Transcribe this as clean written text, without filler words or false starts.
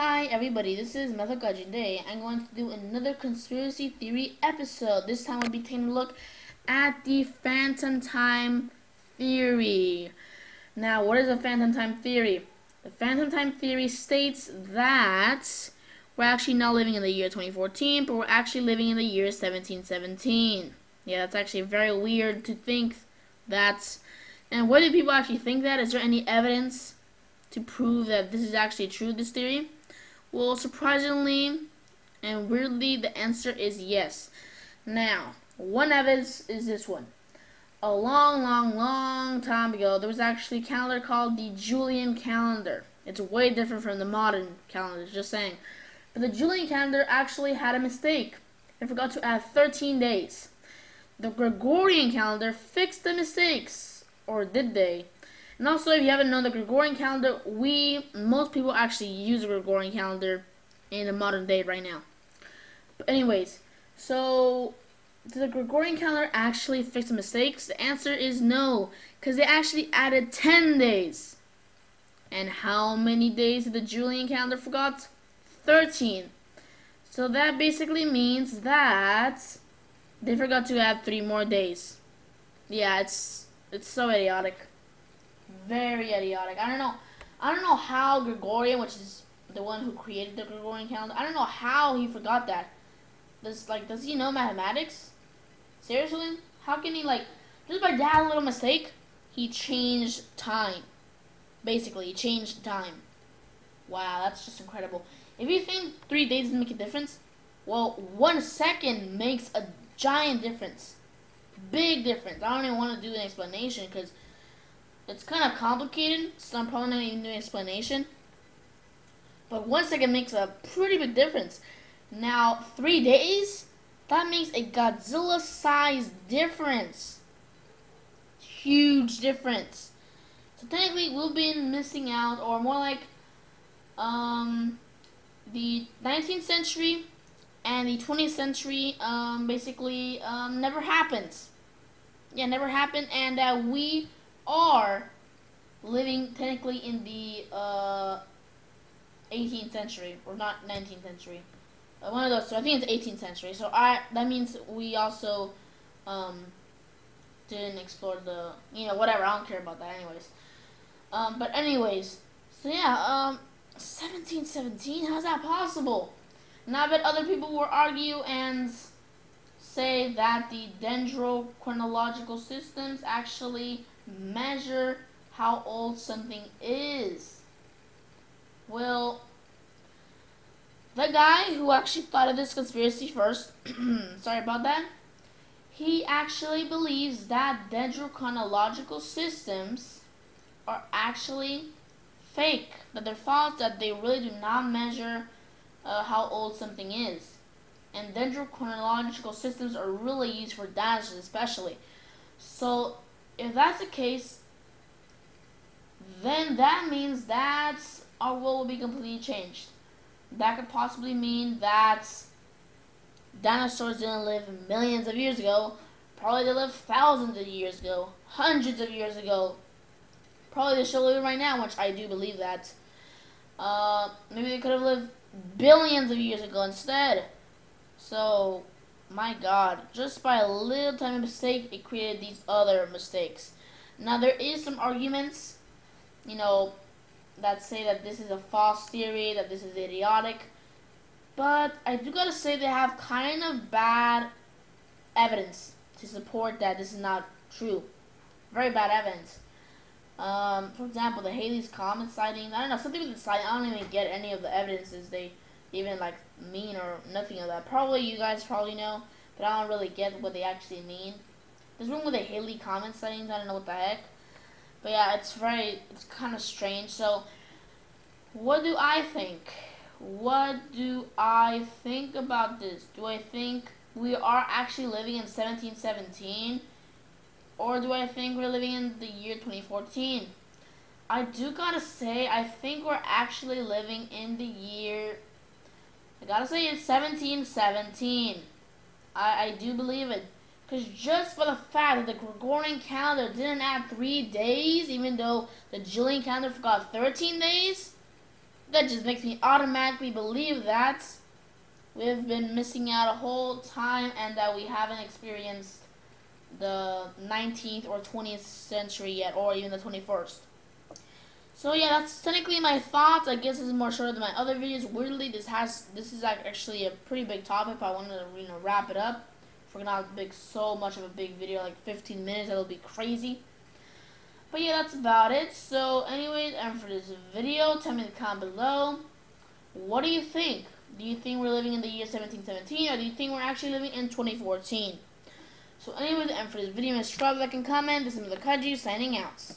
Hi everybody, this is Methogaji. Today I'm going to do another conspiracy theory episode. This time we'll be taking a look at the Phantom Time Theory. Now, what is a Phantom Time Theory? The Phantom Time Theory states that we're actually not living in the year 2014, but we're actually living in the year 1717. Yeah, that's actually very weird to think that. And why do people actually think that? Is there any evidence to prove that this is actually true, this theory? Well, surprisingly and weirdly, the answer is yes. Now, one evidence is this one. A long time ago, there was actually a calendar called the Julian calendar. It's way different from the modern calendar, just saying. But the Julian calendar actually had a mistake. It forgot to add 13 days. The Gregorian calendar fixed the mistakes. Or did they? And also, if you haven't known the Gregorian calendar, most people actually use the Gregorian calendar in the modern day right now. But anyways, so did the Gregorian calendar actually fix the mistakes? The answer is no, because they actually added 10 days. And how many days did the Julian calendar forgot? 13. So that basically means that they forgot to add 3 more days. Yeah, it's so idiotic. Very idiotic. I don't know how Gregorian, which is the one who created the Gregorian calendar, I don't know how he forgot that. Does he know mathematics? Seriously? How can he, just by that little mistake, he changed time. Basically, he changed time. Wow, that's just incredible. If you think 3 days doesn't make a difference, well, 1 second makes a giant difference. Big difference. I don't even want to do an explanation because it's kind of complicated, so I'm probably not even doing an explanation. But 1 second makes a pretty big difference. Now, 3 days? That makes a Godzilla-sized difference. Huge difference. So technically, we've been missing out, or more like, the 19th century and the 20th century, basically, never happened. Yeah, never happened, and we are living technically in the 18th century, or not 19th century. One of those. So I think it's 18th century. So that means we also didn't explore the whatever. I don't care about that anyways. But anyways, so yeah, 1717. How's that possible? Now I bet other people will argue and say that the dendrochronological systems actually measure how old something is. Well, the guy who actually thought of this conspiracy first, sorry about that, he actually believes that dendrochronological systems are actually fake, that they're false, that they really do not measure how old something is. And dendrochronological systems are really used for dinosaurs especially. So if that's the case, then that means that our world will be completely changed. That could possibly mean that dinosaurs didn't live millions of years ago. Probably they lived thousands of years ago, hundreds of years ago. Probably they're still living right now, which I do believe that. Maybe they could have lived billions of years ago instead. So, my God, just by a little tiny mistake, it created these other mistakes. Now, there is some arguments, that say that this is a false theory, that this is idiotic. But I do gotta say they have kind of bad evidence to support that this is not true. Very bad evidence. For example, the Halley's Comet sighting. I don't know, something with the sighting. I don't even get any of the evidences they even mean or nothing of that. Probably you guys probably know, but I don't really get what they actually mean. There's one with the Halley Comet sightings. I don't know what the heck. But yeah, it's kind of strange. So, what do I think? What do I think about this? Do I think we are actually living in 1717? Or do I think we're living in the year 2014? I do gotta say, I think we're actually living in the year, I gotta say it's 1717. I do believe it. Because just for the fact that the Gregorian calendar didn't add 3 days, even though the Julian calendar forgot 13 days, That just makes me automatically believe that we've been missing out a whole time and that we haven't experienced the 19th or 20th century yet, or even the 21st. So yeah, that's technically my thoughts. I guess this is more shorter than my other videos. Weirdly, this is actually a pretty big topic, but I wanted to wrap it up. If we're gonna have so much of a big video, like 15 minutes, that'll be crazy. But yeah, that's about it. So anyways, and for this video, tell me in the comment below, what do you think? Do you think we're living in the year 1717, or do you think we're actually living in 2014? So anyways, and for this video, subscribe, like, and comment. This is Mr. Kaji signing out.